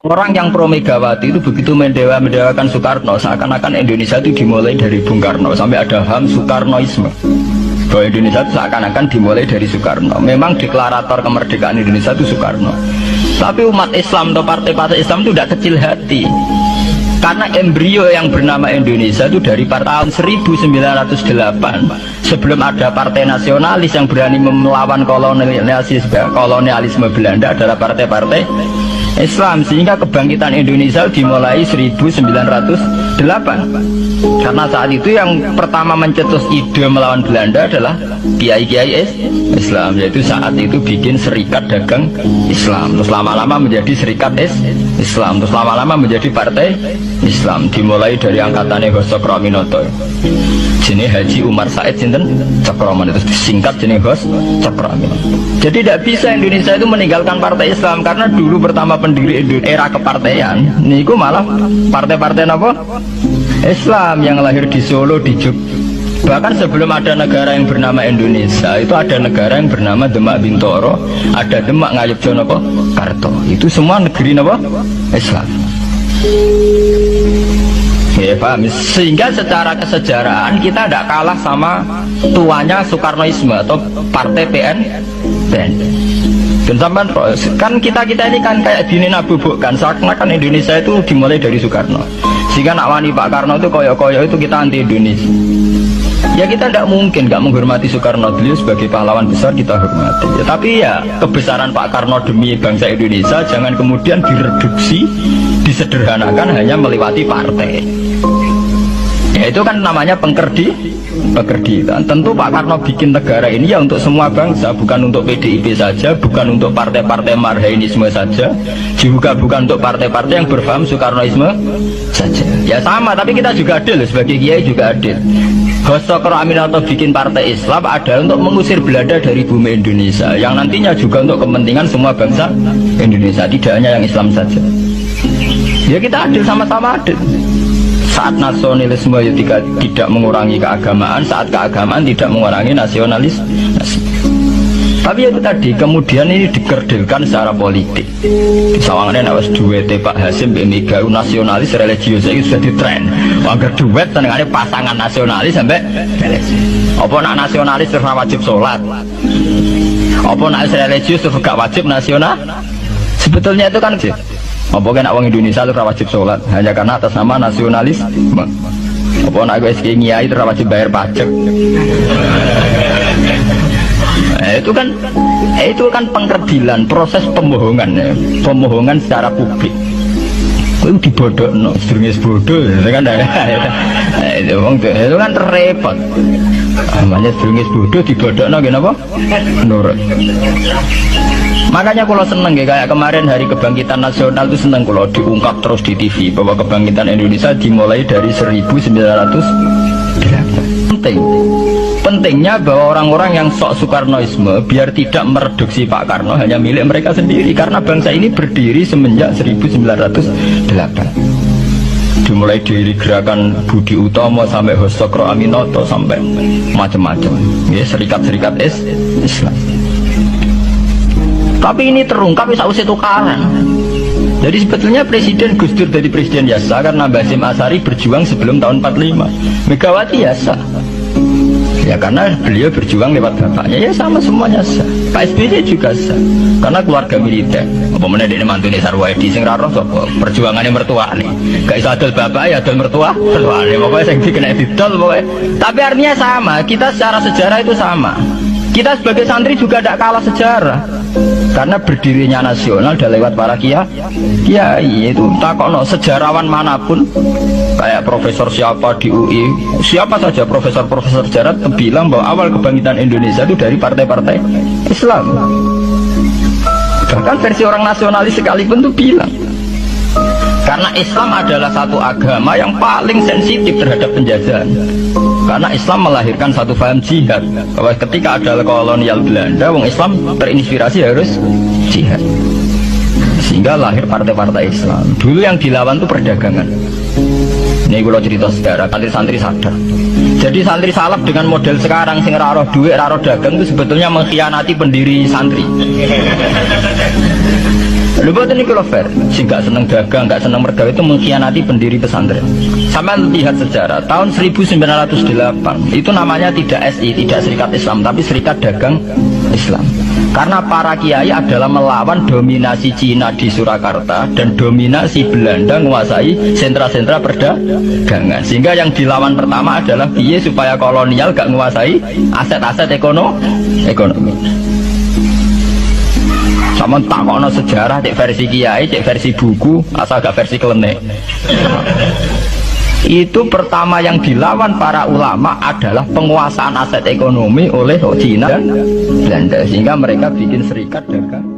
Orang yang pro Megawati itu begitu mendewakan Soekarno, seakan-akan Indonesia itu dimulai dari Bung Karno, sampai ada HAM Soekarnoisme. Bahwa Indonesia itu seakan-akan dimulai dari Soekarno. Memang deklarator kemerdekaan Indonesia itu Soekarno. Tapi umat Islam atau partai-partai Islam itu tidak kecil hati. Karena embrio yang bernama Indonesia itu dari tahun 1908, sebelum ada partai nasionalis yang berani melawan kolonialisme Belanda, adalah partai-partai Islam. Sehingga kebangkitan Indonesia dimulai 1908. Karena saat itu yang pertama mencetus ide melawan Belanda adalah kiai-kiai Islam, yaitu saat itu bikin serikat dagang Islam, terus lama-lama menjadi serikat Islam, terus lama-lama menjadi partai Islam. Dimulai dari angkatannya Hos Cokroaminoto, jenis Haji Umar Said Sinten Cokroaminoto, itu disingkat jenis Hos Cokroaminoto. Jadi tidak bisa Indonesia itu meninggalkan partai Islam, karena dulu pertama pendiri era kepartaian niku malah partai-partai apa? Islam yang lahir di Solo, di Jogja. Bahkan sebelum ada negara yang bernama Indonesia, itu ada negara yang bernama Demak Bintoro, ada Demak Ngayogyakarta Karto. Itu semua negeri apa? Islam. Ya, paham? Sehingga secara kesejarahan kita tidak kalah sama tuanya Soekarnoisme atau partai PN. Dan sampai kan kita ini kan kayak dinabubukkan, seakan-akan Indonesia itu dimulai dari Soekarno. Sehingga nak wani Pak Karno itu koyo-koyo itu kita anti Indonesia. Ya kita tidak mungkin nggak menghormati Soekarno, beliau sebagai pahlawan besar kita hormati. Ya, tapi ya kebesaran Pak Karno demi bangsa Indonesia jangan kemudian direduksi, disederhanakan hanya melewati partai. Ya itu kan namanya pekerditan. Tentu Pak Karno bikin negara ini ya untuk semua bangsa, bukan untuk PDIP saja, bukan untuk partai-partai marhainisme saja, juga bukan untuk partai-partai yang berpaham Soekarnoisme saja. Ya sama, tapi kita juga adil, sebagai kiai juga adil. Hos Cokroaminoto bikin partai Islam adalah untuk mengusir Belanda dari bumi Indonesia, yang nantinya juga untuk kepentingan semua bangsa Indonesia, tidak hanya yang Islam saja. Ya kita adil, sama-sama adil. Saat nasionalisme tidak mengurangi keagamaan, saat keagamaan tidak mengurangi nasionalis. Tapi itu tadi, kemudian ini dikerdilkan secara politik. Sawangannya nawas duet Pak Hasim Mega nasionalis religius itu sudah ditren. Agar duet tenangane pasangan nasionalis sampai apa nak nasionalis terus wajib sholat, apa nak religius terus gak wajib nasional. Sebetulnya itu kan apa kan orang Indonesia itu wajib sholat hanya karena atas nama nasionalis. Apa nak gue SKI itu wajib bayar pajak. Itu kan pengkerdilan, proses pembohongan ya. Pembohongan secara publik. Itu dibodohno, sedurunge bodoh kan. Itu kan repot. Namanya sedurunge bodoh dibodohno kenapa? Nurut. Makanya kalau seneng ya, kayak kemarin hari kebangkitan nasional itu seneng kalau diungkap terus di TV bahwa kebangkitan Indonesia dimulai dari 1908. Pentingnya bahwa orang-orang yang sok Soekarnoisme biar tidak mereduksi Pak Karno hanya milik mereka sendiri, karena bangsa ini berdiri semenjak 1908. Dimulai dari gerakan Budi Utomo sampai Hos Cokroaminoto sampai macam-macam ya, serikat-serikat Islam. Tapi ini terungkap sausé tukaran. Jadi sebetulnya Presiden Gus Dur dari Presiden Yasa karena Basim Asari berjuang sebelum tahun 45. Megawati Yasa ya karena beliau berjuang lewat bapaknya, ya sama semuanya sah. Pak SBY juga sah karena keluarga militer. Apa meneh dekne mantune Sarwaedi sing ra roh sapa perjuangannya mertuane. Gak iso adol bapak ya adol mertuane. Pokoknya sing dikena didol pokoknya. Tapi artinya sama, kita secara sejarah itu sama. Kita sebagai santri juga tidak kalah sejarah, karena berdirinya nasional sudah lewat para kiai. Itu takokno sejarawan manapun, kayak profesor siapa di UI, siapa saja profesor sejarah bilang bahwa awal kebangkitan Indonesia itu dari partai-partai Islam. Bahkan versi orang nasionalis sekalipun tuh bilang, karena Islam adalah satu agama yang paling sensitif terhadap penjajahan. Karena Islam melahirkan satu paham jihad, bahwa ketika ada kolonial Belanda, wong Islam terinspirasi harus jihad. Sehingga lahir partai-partai Islam. Dulu yang dilawan itu perdagangan. Ini kalau cerita sejarah, santri-santri sadar. Jadi santri salaf dengan model sekarang sing roh duit, roh dagang itu sebetulnya mengkhianati pendiri santri. Lho boten niku lho fair. Sing gak seneng dagang, gak seneng mergawe itu mengkhianati pendiri pesantren. Sampeyan lihat sejarah tahun 1908 itu namanya tidak SI, tidak Serikat Islam, tapi Serikat Dagang Islam. Karena para kiai adalah melawan dominasi Cina di Surakarta dan dominasi Belanda menguasai sentra-sentra perdagangan. Sehingga yang dilawan pertama adalah piye supaya kolonial gak menguasai aset-aset ekonomi. Sama takono sejarah cek versi kiai, cek versi buku, asal gak versi klenek. Itu pertama yang dilawan para ulama adalah penguasaan aset ekonomi oleh Cina dan Belanda, sehingga mereka bikin serikat dagang.